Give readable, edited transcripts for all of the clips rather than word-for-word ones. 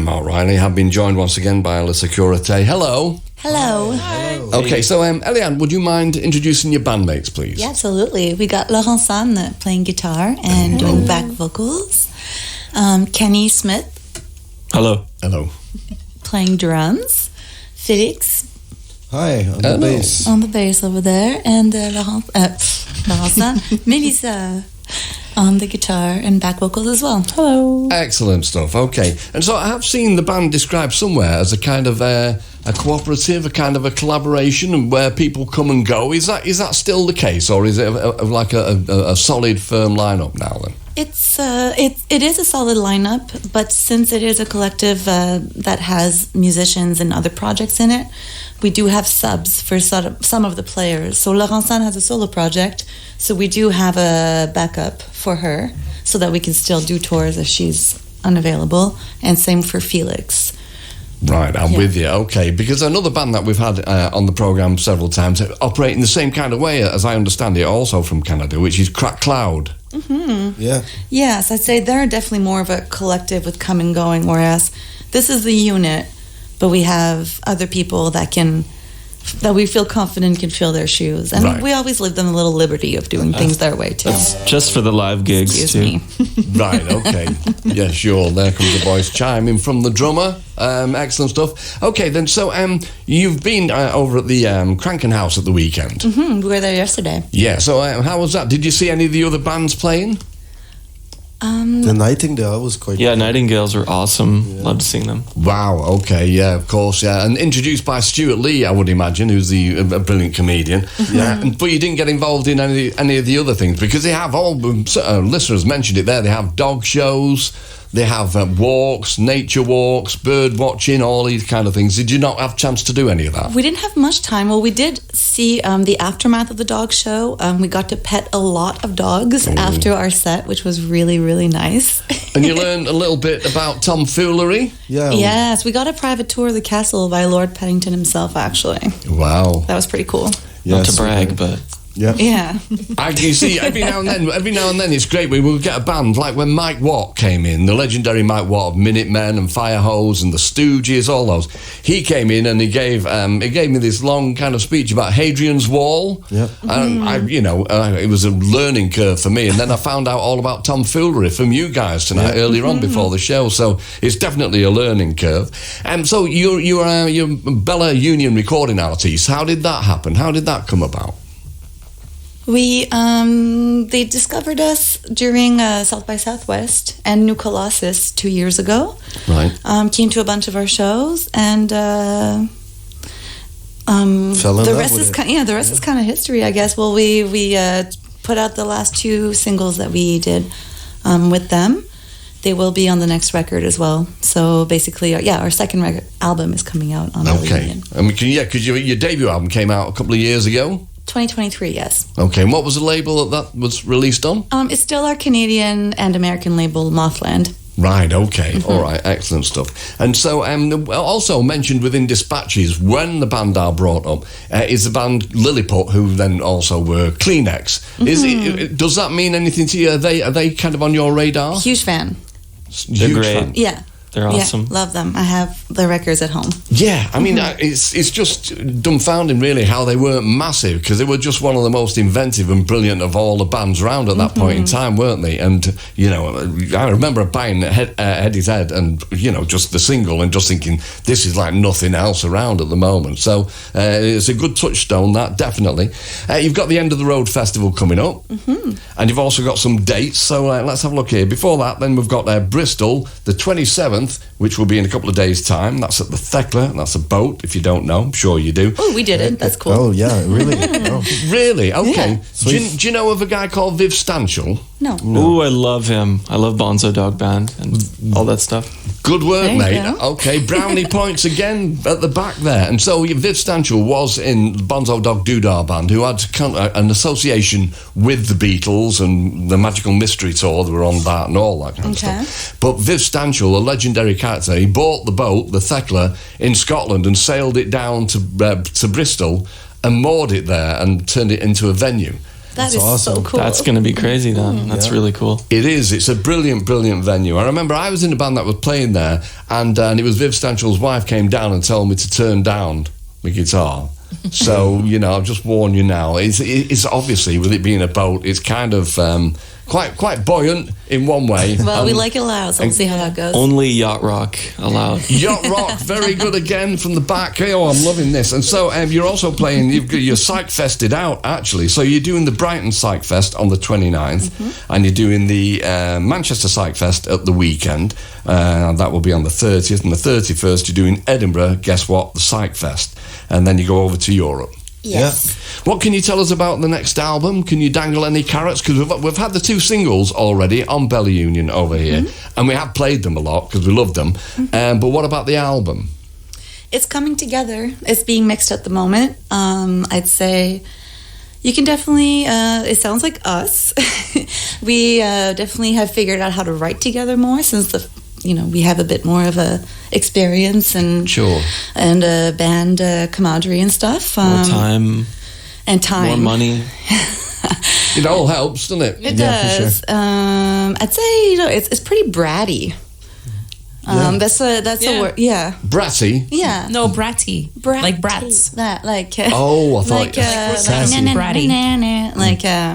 Mark Riley. Have been joined once again by La Securité. Hello. Hello. Hi. Okay, so Eliane, would you mind introducing your bandmates, please? Yeah, absolutely. We got Laurent San playing guitar and doing back vocals. Kenny Smith. Hello. Hello. Playing drums. Felix. Hi, on the bass. On the bass over there. And Laurent San. Melissa on the guitar and back vocals as well. Hello. Excellent stuff. Okay, and so I have seen the band described somewhere as a kind of a cooperative, a kind of a collaboration, and where people come and go. Is that still the case, or is it like a solid, firm lineup now? Then it is a solid lineup, but since it is a collective that has musicians and other projects in it, we do have subs for some of the players. So Laurent San has a solo project, so we do have a backup for her so that we can still do tours if she's unavailable, and same for Felix. Right, I'm with you. Okay, because another band that we've had on the programme several times operate in the same kind of way, as I understand it, also from Canada, which is Crack Cloud. Mm-hmm. Yeah. Yes, I'd say they're definitely more of a collective with come and going, whereas this is the unit, but we have other people that we feel confident can fill their shoes. And we always leave them a little liberty of doing things their way, too. That's just for the live gigs, Excuse too. me. Right, okay. Yeah, sure. There comes the voice chiming from the drummer. Excellent stuff. Okay, then, so you've been over at the Cranken House at the weekend. Mm-hmm. We were there yesterday. Yeah, so how was that? Did you see any of the other bands playing? The Nightingale was quite Yeah, Nightingales are awesome. Yeah. Love to sing them. Wow, okay, yeah, of course, yeah. And introduced by Stuart Lee, I would imagine, who's a brilliant comedian. Yeah. But you didn't get involved in any of the other things, because they have all, listeners mentioned it there, they have dog shows, they have walks, nature walks, bird watching, all these kind of things. Did you not have a chance to do any of that? We didn't have much time. Well, we did see the aftermath of the dog show. We got to pet a lot of dogs after our set, which was really, really nice. And you learned a little bit about tomfoolery? Yeah. Yes, we got a private tour of the castle by Lord Paddington himself, actually. Wow. That was pretty cool. Not to brag, but... Yeah. Yeah. You see, every now and then it's great. We will get a band, like when Mike Watt came in, the legendary Mike Watt of Minutemen and Firehose and the Stooges, all those. He came in and he gave me this long kind of speech about Hadrian's Wall. Yeah. And it was a learning curve for me. And then I found out all about tomfoolery from you guys tonight earlier on before the show. So it's definitely a learning curve. So you're Bella Union recording artist. How did that happen? How did that come about? They discovered us during South by Southwest and New Colossus 2 years ago. Right. Came to a bunch of our shows, and Fell in the love rest with is it. the rest is kind of history, I guess. Well, we put out the last 2 singles that we did with them. They will be on the next record as well. So basically, our second album is coming out on Union. Because your debut album came out a couple of years ago. 2023, yes. Okay, and what was the label that was released on? It's still our Canadian and American label, Mothland. Right, okay. All right, excellent stuff. And so also mentioned within Dispatches, when the band are brought up, is the band Lilliput, who then also were Kleenex. Does that mean anything to you? Are they kind of on your radar? Huge fan. They're great. Fan. Yeah. They're awesome. Yeah, love them. I have their records at home. Yeah, I mean, it's just dumbfounding, really, how they weren't massive, because they were just one of the most inventive and brilliant of all the bands around at that point in time, weren't they? And, I remember buying Eddie's Head and, just the single and just thinking, this is like nothing else around at the moment. So it's a good touchstone, that, definitely. You've got the End of the Road Festival coming up, and you've also got some dates, so let's have a look here. Before that, then we've got Bristol, the 27th, which will be in a couple of days' time. That's at the Thekla. That's a boat, if you don't know. I'm sure you do. Oh, we did it. That's cool. Oh, yeah, really? Oh. Really? Okay. Yeah. Do you know of a guy called Viv Stanchel? No. Ooh, I love him. I love Bonzo Dog Band and all that stuff. Good work, There you mate. go. Okay, brownie points again at the back there. And so Viv Stanchel was in Bonzo Dog Doodah Band, who had an association with the Beatles and the Magical Mystery Tour. They were on that and all that kind of stuff. But Viv Stanchel, a legendary character, he bought the boat, the Thekla, in Scotland and sailed it down to Bristol and moored it there and turned it into a venue. That is awesome. so cool. That's going to be crazy then. That's really cool. It is. It's a brilliant, brilliant venue. I remember I was in a band that was playing there, and it was Viv Stanchell's wife came down and told me to turn down my guitar. So, I'll just warn you now. It's obviously, with it being a boat, it's kind of quite buoyant in one way. Well, we like it loud, so we'll see how that goes. Only yacht rock allowed. Yacht rock, very good again from the back. Oh, I'm loving this. And so you're also playing, you're Psych Fested out, actually. So you're doing the Brighton Psych Fest on the 29th, and you're doing the Manchester Psych Fest at the weekend. That will be on the 30th. And the 31st, you're doing Edinburgh, guess what, the Psych Fest. And then you go over to Europe. Yes. What can you tell us about the next album? Can you dangle any carrots? Because we've had the 2 singles already on Belly Union over here, and we have played them a lot because we love them. But what about the album? It's coming together. It's being mixed at the moment. I'd say you can definitely, it sounds like us. We definitely have figured out how to write together more since we have a bit more of a experience and band camaraderie and stuff. More time. And time. More money. It all helps, doesn't it? It does. For sure. I'd say it's pretty bratty. That's a word. Yeah. Bratty. Yeah. No, bratty. Like brats. That like. Oh, I thought. Like bratty.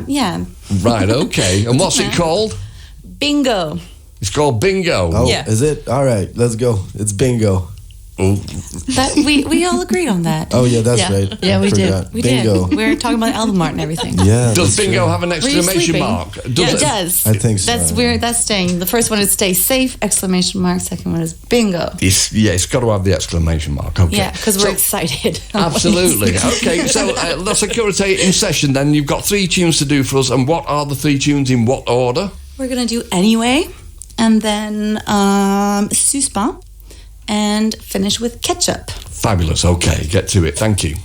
Yeah. Right. Okay. And what's it called? Bingo. It's called Bingo. Oh, Yeah. is it? All right, let's go. It's bingo. That we all agreed on that. Oh, yeah, that's right. Yeah, I we forgot. did. We Bingo. did. We were talking about album art and everything. Yeah. Does that's Bingo true. have an Were you exclamation sleeping? mark? Yeah, it does. I think so. That's weird. That's staying. The first one is stay safe! Exclamation mark. Second one is bingo. It's got to have the exclamation mark. Okay. Yeah, because we're excited. Absolutely. Okay, so La Securité in session then. You've got 3 tunes to do for us, and what are the 3 tunes in what order? We're gonna do Anyway, and then Suspens, and finish with Ketchup. Fabulous. Okay, get to it. Thank you.